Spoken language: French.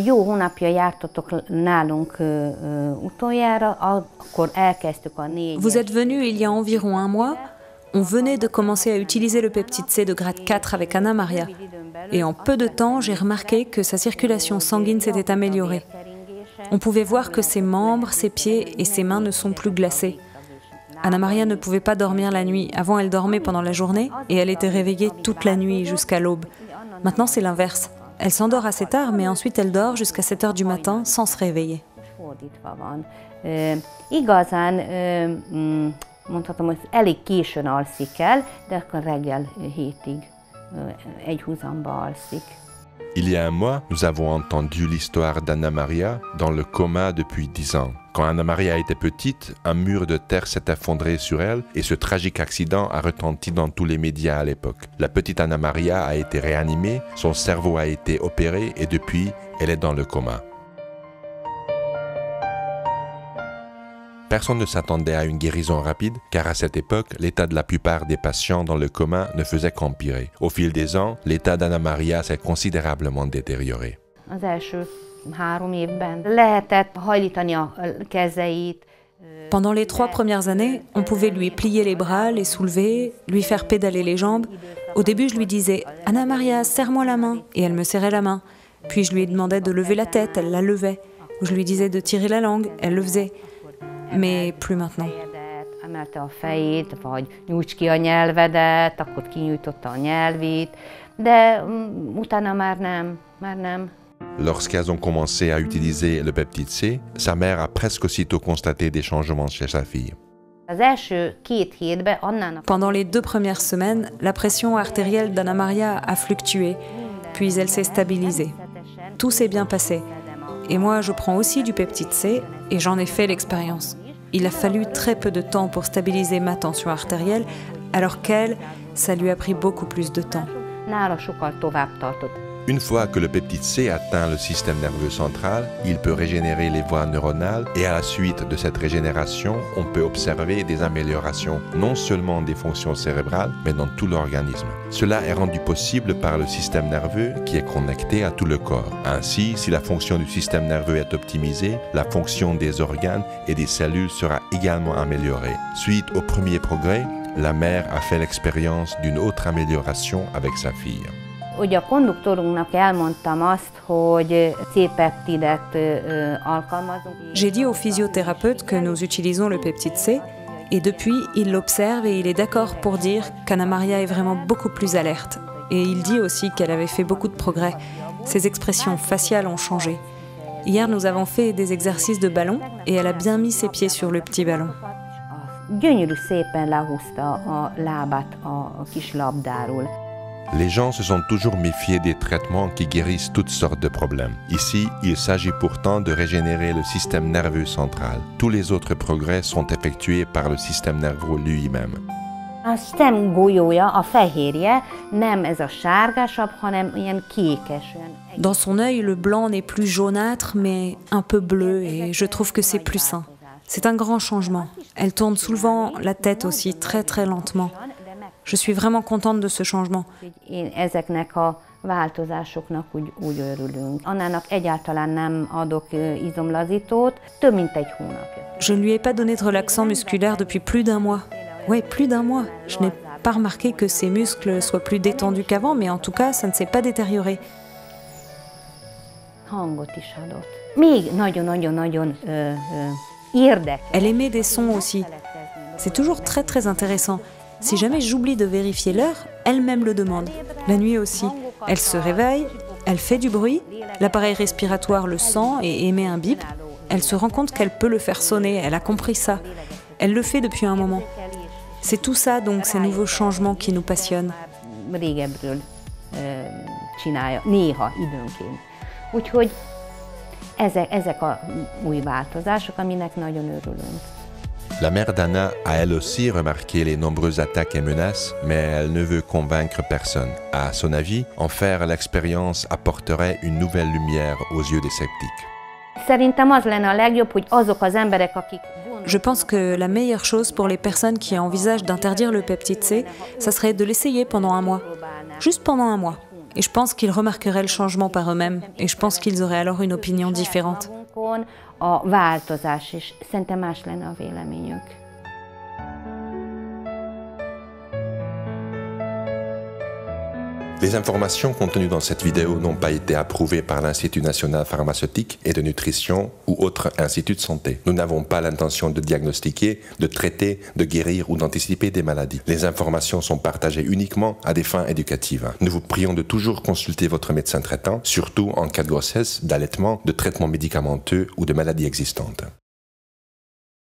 Jó hónapja jártatok nálunk utoljára, akkor elkezdtük a 4. Vous êtes venu il y a environ un mois. On venait de commencer à utiliser le peptide C de grade 4 avec Anna Maria. Et en peu de temps, j'ai remarqué que sa circulation sanguine s'était améliorée. On pouvait voir que ses membres, ses pieds et ses mains ne sont plus glacés. Anna Maria ne pouvait pas dormir la nuit. Avant, elle dormait pendant la journée et elle était réveillée toute la nuit jusqu'à l'aube. Maintenant, c'est l'inverse. Elle s'endort assez tard, mais ensuite elle dort jusqu'à 7 heures du matin sans se réveiller. Igazán mondhatom, hogy elég későn alszik el, de akkor reggel 7-ig egy húzamba alszik. Il y a un mois, nous avons entendu l'histoire d'Anna Maria dans le coma depuis 10 ans. Quand Anna Maria était petite, un mur de terre s'est effondré sur elle et ce tragique accident a retenti dans tous les médias à l'époque. La petite Anna Maria a été réanimée, son cerveau a été opéré et depuis, elle est dans le coma. Personne ne s'attendait à une guérison rapide, car à cette époque, l'état de la plupart des patients dans le coma ne faisait qu'empirer. Au fil des ans, l'état d'Anna Maria s'est considérablement détérioré. Az első 3 évben lehetett hajlítani a kezeit. Pendant les 3 premières années, on pouvait lui plier les bras, les soulever, lui faire pédaler les jambes. Au début, je lui disais « Anna Maria, serre-moi la main » et elle me serrait la main. Puis je lui demandais de lever la tête, elle la levait. Ou je lui disais de tirer la langue, elle le faisait. Mais plus maintenant. Emelte a fejét, vagy nyújts ki a nyelvedet, akkor kinyújtotta a nyelvét, de utána már nem. Lorsqu'elles ont commencé à utiliser le peptide C, sa mère a presque aussitôt constaté des changements chez sa fille. Az első 2 hétben Annának... Pendant les 2 premières semaines, la pression artérielle d'Anna Maria a fluctué, puis elle s'est stabilisée. Tout s'est bien passé. Et moi, je prends aussi du peptide C et j'en ai fait l'expérience. Il a fallu très peu de temps pour stabiliser ma tension artérielle, alors qu'elle, ça lui a pris beaucoup plus de temps. Nála sokkal tovább tartott. Une fois que le peptide C atteint le système nerveux central, il peut régénérer les voies neuronales et à la suite de cette régénération, on peut observer des améliorations non seulement des fonctions cérébrales, mais dans tout l'organisme. Cela est rendu possible par le système nerveux qui est connecté à tout le corps. Ainsi, si la fonction du système nerveux est optimisée, la fonction des organes et des cellules sera également améliorée. Suite au premier progrès, la mère a fait l'expérience d'une autre amélioration avec sa fille. Ugye a konduktorunknak elmondtam azt, hogy C-peptidet alkalmazunk. J'ai dit au physiothérapeute que nous utilisons le peptide C et depuis, il l'observe et il est d'accord pour dire qu'Anna Maria est vraiment beaucoup plus alerte. Et il dit aussi qu'elle avait fait beaucoup de progrès. Ses expressions faciales ont changé. Hier, nous avons fait des exercices de ballon et elle a bien mis ses pieds sur le petit ballon. Gyönyörű szépen lehúzta a lábát a kis labdáról. Les gens se sont toujours méfiés des traitements qui guérissent toutes sortes de problèmes. Ici, il s'agit pourtant de régénérer le système nerveux central. Tous les autres progrès sont effectués par le système nerveux lui-même. A szemgolyója, a fehérje nem ez a sárgásabb, hanem ilyen kékes. Dans son œil, le blanc n'est plus jaunâtre, mais un peu bleu, et je trouve que c'est plus sain. C'est un grand changement. Elle tourne souvent la tête aussi, très très lentement. Je suis vraiment contente de ce changement. Ezeknek a változásoknak úgy örülünk. Annának egyáltalán nem adok izomlazítót, több mint egy hónapja. Je ne lui ai pas donné de relaxant musculaire depuis plus d'1 mois. Ouais, plus d'1 mois. Je n'ai pas remarqué que ses muscles soient plus détendus qu'avant, mais en tout cas, ça ne s'est pas détérioré. Hangot is adott. Még nagyon-nagyon érdekes. Elle émet des sons aussi. C'est toujours très très intéressant. Si jamais j'oublie de vérifier l'heure, elle-même le demande. La nuit aussi. Elle se réveille, elle fait du bruit, l'appareil respiratoire le sent et émet un bip. Elle se rend compte qu'elle peut le faire sonner, elle a compris ça. Elle le fait depuis un moment. C'est tout ça, donc, ces nouveaux changements qui nous passionnent. Régebről csinálja, néha időnként. Úgyhogy ezek a új változások, aminek nagyon örülünk. La mère d'Anna a elle aussi remarqué les nombreuses attaques et menaces, mais elle ne veut convaincre personne. À son avis, en faire l'expérience apporterait une nouvelle lumière aux yeux des sceptiques. Szerintem az lenne a legjobb, hogy azok az emberek, akik... Je pense que la meilleure chose pour les personnes qui envisagent d'interdire le peptide C, ça serait de l'essayer pendant 1 mois. Juste pendant 1 mois. Et je pense qu'ils remarqueraient le changement par eux-mêmes. Et je pense qu'ils auraient alors une opinion différente. A változás, és szerintem más lenne a véleményük. Les informations contenues dans cette vidéo n'ont pas été approuvées par l'Institut national pharmaceutique et de nutrition ou autre institut de santé. Nous n'avons pas l'intention de diagnostiquer, de traiter, de guérir ou d'anticiper des maladies. Les informations sont partagées uniquement à des fins éducatives. Nous vous prions de toujours consulter votre médecin traitant, surtout en cas de grossesse, d'allaitement, de traitement médicamenteux ou de maladies existantes.